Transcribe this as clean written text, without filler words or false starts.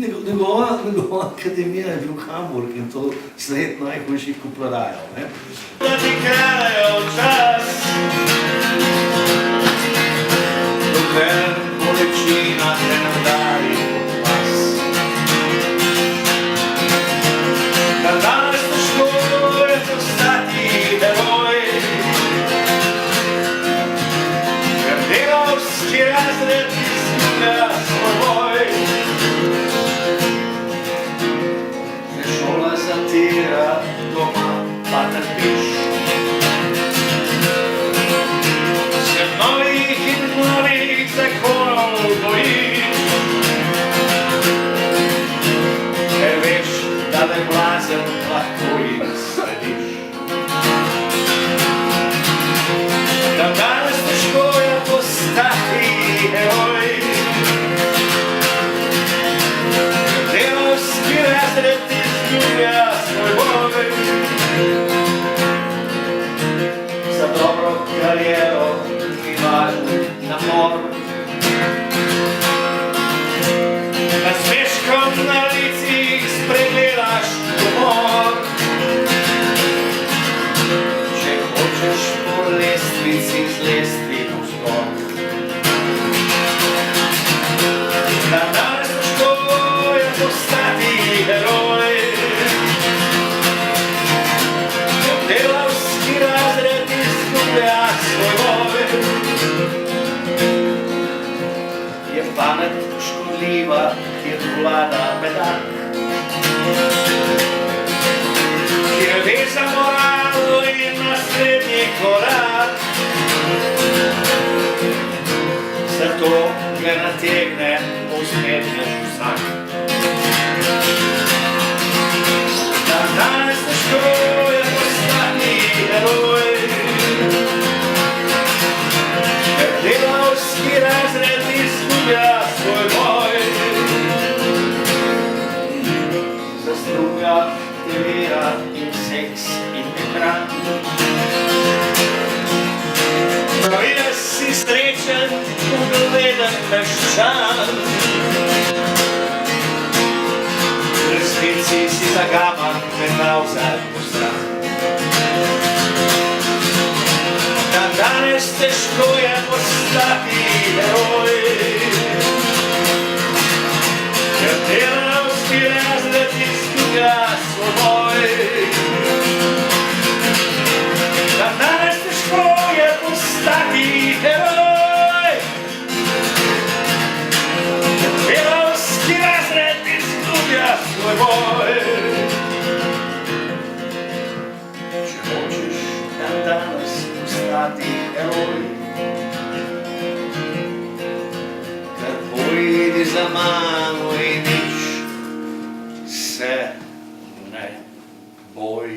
Njegova akademija je bil Hamburg in to svet najboljših kuplarajev. Da ti krajajo čas, dokler bolečina te navdari pod pas. Da danes težko je postati heroj, ker delavski razred izgublja svoj boj. Ker šola zatira, doma pa trpiš. Se novih in novih zakonov bojiš, ker veš, da le blazen lahko jim slediš. Da danes težko je postati heroj, delavski razred izgublja svoj boj. Za dobro kariero ni važen napor, nasmeškom na licih spregledaš umor. Če hočeš po lestvici zlesti navzgor, da danes težko je postati heroj, ker delavski razred izgublja svoj boj. Je pamet škodljiva, kjer vlada bedak, kjer ve za moralo in naslednji korak. Zato ga nategne usmernež vsak. Da danes težko je postati heroj, ker delavski razred izgublja svoj boj. Zasluga te vera in seks in ekran. Pravilno si srečen, ugleden meščan, v resnici si zagaman, menal zadnjo stran. Da danes težko je postati heroj, ker delavski razred izgublja svoj boj. Da danes težko je postati heroj, ker delavski razred izgublja svoj boj. Če hočeš dan danes postati heroj, kar pojdi za mano in nič se ne boj.